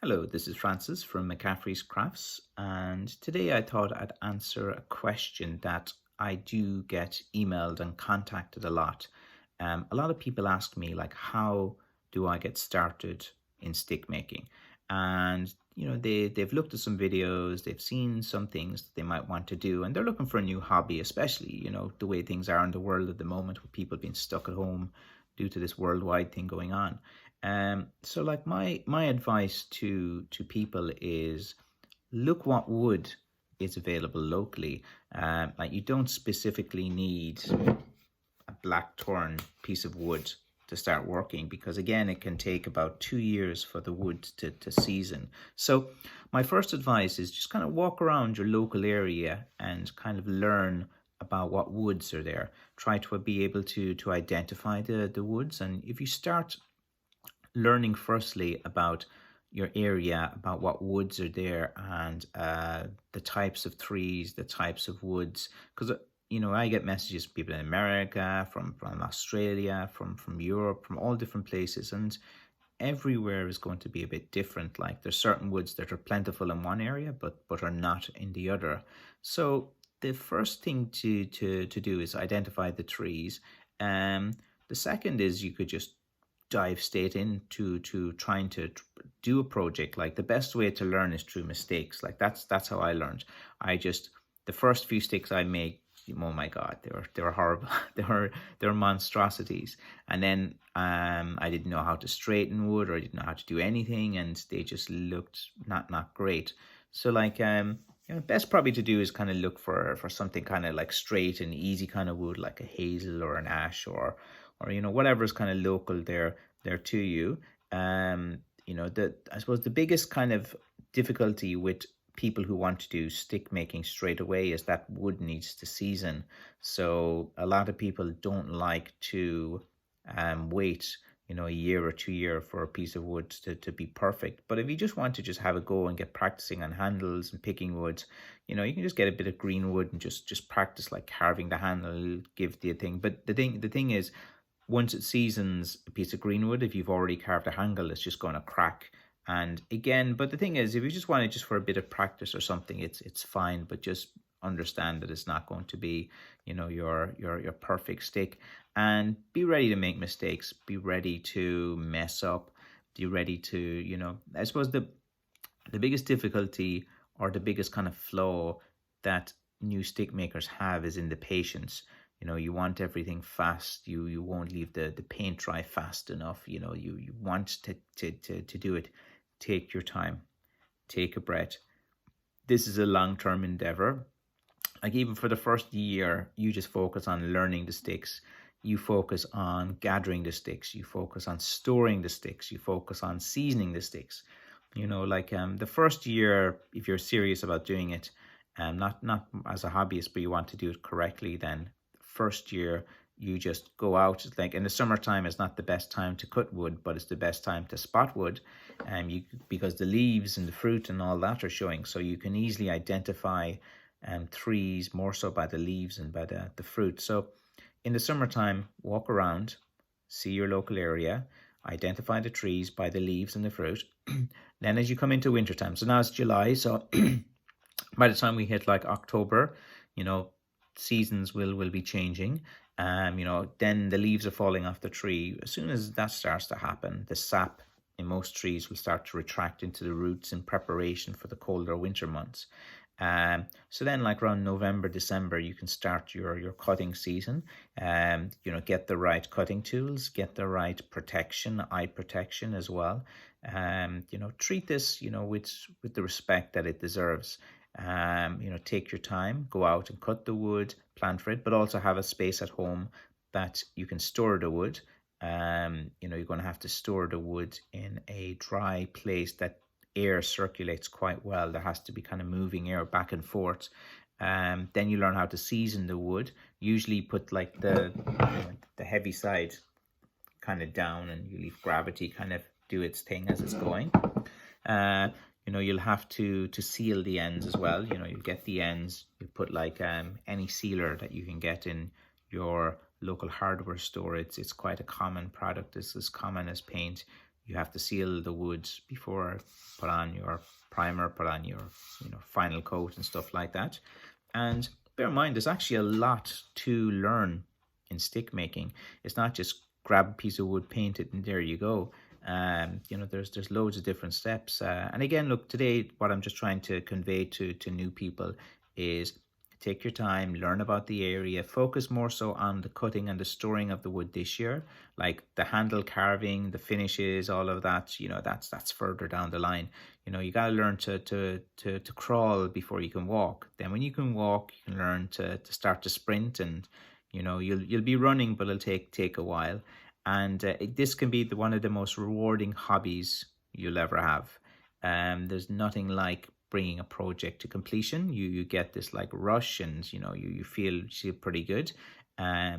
Hello, this is Francis from McCaffrey's Crafts, and today I thought I'd answer a question that I do get emailed and contacted a lot. A lot of people ask me, like, how do I get started in stick making? And they've looked at some videos, they've seen some things that they might want to do, and they're looking for a new hobby, especially the way things are in the world at the moment, with people being stuck at home due to this worldwide thing going on. So like my advice to people is look what wood is available locally. Like you don't specifically need a blackthorn piece of wood to start working, because again it can take about 2 years for the wood to season. So my first advice is just kind of walk around your local area and kind of learn about what woods are there. Try to be able to identify the woods, and if you start learning firstly about your area, about what woods are there, and the types of trees, the types of woods. Because I get messages from people in America, from Australia, from Europe, from all different places, and everywhere is going to be a bit different. Like there's certain woods that are plentiful in one area, but are not in the other. So the first thing to do is identify the trees. The second is you could just dive straight into to trying to do a project. Like the best way to learn is through mistakes. Like that's how I learned. I just The first few sticks I made, oh my god, they were horrible. they were monstrosities. And then I didn't know how to straighten wood, or I didn't know how to do anything, and they just looked not great. So like best probably to do is kind of look for something kind of like straight and easy kind of wood, like a hazel or an ash, or whatever's kind of local there to you. I suppose the biggest kind of difficulty with people who want to do stick making straight away is that wood needs to season. So a lot of people don't like to wait a year or 2 year for a piece of wood to be perfect. But if you just want to just have a go and get practicing on handles and picking wood, you can just get a bit of green wood and just practice, like carving the handle, give the thing. But the thing is, once it seasons, a piece of green wood, if you've already carved a handle, it's just going to crack. And again, but the thing is, if you just want it just for a bit of practice or something, it's fine. But just understand that it's not going to be, your perfect stick. And be ready to make mistakes. Be ready to mess up. Be ready to, I suppose the biggest difficulty, or the biggest kind of flaw that new stick makers have, is in the patience. You want everything fast. You won't leave the paint dry fast enough. You want to do it. Take your time, take a breath. This is a long-term endeavor. Like even for the first year, you just focus on learning the sticks. You focus on gathering the sticks. You focus on storing the sticks. You focus on seasoning the sticks. The first year, if you're serious about doing it, not as a hobbyist, but you want to do it correctly, then first year you just go out. Like in the summertime is not the best time to cut wood, but it's the best time to spot wood, because the leaves and the fruit and all that are showing, so you can easily identify trees more so by the leaves and by the fruit. So in the summertime, walk around, see your local area, identify the trees by the leaves and the fruit. Then as you come into wintertime, so now it's July, so by the time we hit like October, seasons will be changing. Then the leaves are falling off the tree. As soon as that starts to happen, the sap in most trees will start to retract into the roots in preparation for the colder winter months. So then like around November, December, you can start your cutting season. Get the right cutting tools, get the right protection, eye protection as well. Treat this, with the respect that it deserves. Take your time, go out and cut the wood, plan for it, but also have a space at home that you can store the wood. You're going to have to store the wood in a dry place that air circulates quite well. There has to be kind of moving air back and forth. Then you learn how to season the wood. Usually put like the heavy side kind of down, and you leave gravity kind of do its thing as it's going. You'll have to seal the ends as well. You get the ends, you put like any sealer that you can get in your local hardware store. It's quite a common product. It's as common as paint. You have to seal the wood before put on your primer, put on your final coat and stuff like that. And bear in mind, there's actually a lot to learn in stick making. It's not just grab a piece of wood, paint it, and there you go. There's loads of different steps. And again, look, today what I'm just trying to convey to new people is take your time, learn about the area, focus more so on the cutting and the storing of the wood this year, like the handle carving, the finishes, all of that. That's further down the line. You got to learn to crawl before you can walk. Then when you can walk, you can learn to start to sprint, and you'll be running, but it'll take a while. And this can be one of the most rewarding hobbies you'll ever have. There's nothing like bringing a project to completion. You get this like rush, and you feel pretty good.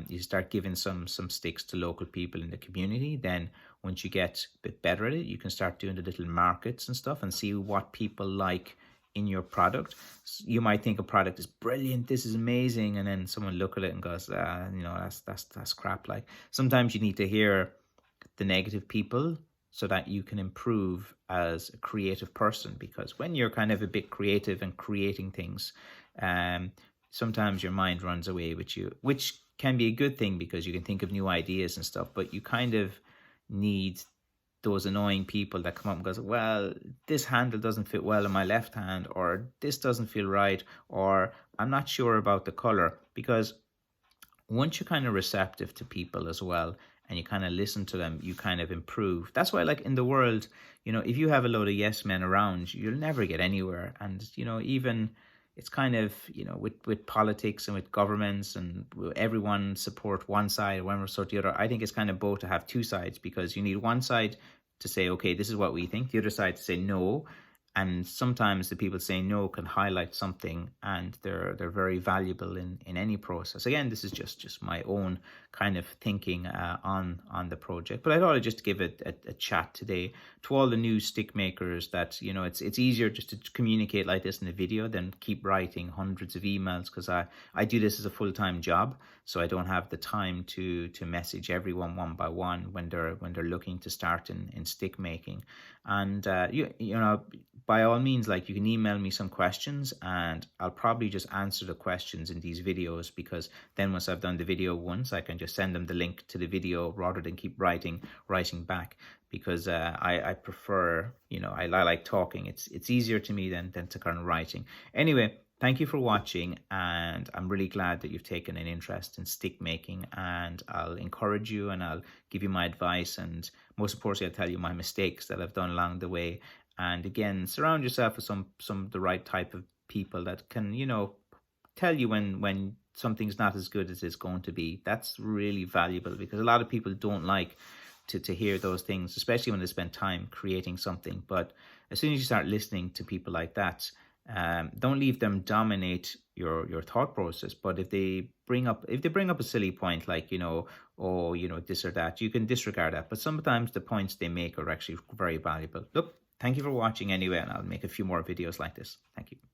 You start giving some sticks to local people in the community. Then once you get a bit better at it, you can start doing the little markets and stuff and see what people like in your product. You might think a product is brilliant, this is amazing, and then someone look at it and goes, that's crap. Like, sometimes you need to hear the negative people so that you can improve as a creative person, because when you're kind of a bit creative and creating things, sometimes your mind runs away with you, which can be a good thing because you can think of new ideas and stuff, but you kind of need those annoying people that come up and goes, well, this handle doesn't fit well in my left hand, or this doesn't feel right, or I'm not sure about the color. Because once you're kind of receptive to people as well, and you kind of listen to them, you kind of improve. That's why, like, in the world, if you have a load of yes men around, you'll never get anywhere. And, even it's kind of, with politics and with governments, and everyone support one side, one support the other. I think it's kind of both to have two sides, because you need one side to say, okay, this is what we think, the other side to say no. And sometimes the people saying no can highlight something, and they're very valuable in any process. Again, this is just my own kind of thinking on the project. But I thought I'd just give it a chat today to all the new stick makers, that it's easier just to communicate like this in a video than keep writing hundreds of emails, because I do this as a full-time job, so I don't have the time to message everyone one by one when they're looking to start in stick making. And by all means, like, you can email me some questions, and I'll probably just answer the questions in these videos, because then once I've done the video once, I can just send them the link to the video rather than keep writing back, because I prefer, I like talking. It's easier to me than to kind of writing. Anyway, thank you for watching, and I'm really glad that you've taken an interest in stick making, and I'll encourage you, and I'll give you my advice, and most importantly, I'll tell you my mistakes that I've done along the way. And again, surround yourself with some the right type of people that can, tell you when something's not as good as it's going to be. That's really valuable, because a lot of people don't like to hear those things, especially when they spend time creating something. But as soon as you start listening to people like that, don't leave them dominate your thought process. But if they bring up a silly point, like, this or that, you can disregard that. But sometimes the points they make are actually very valuable. Look, thank you for watching anyway, and I'll make a few more videos like this. Thank you.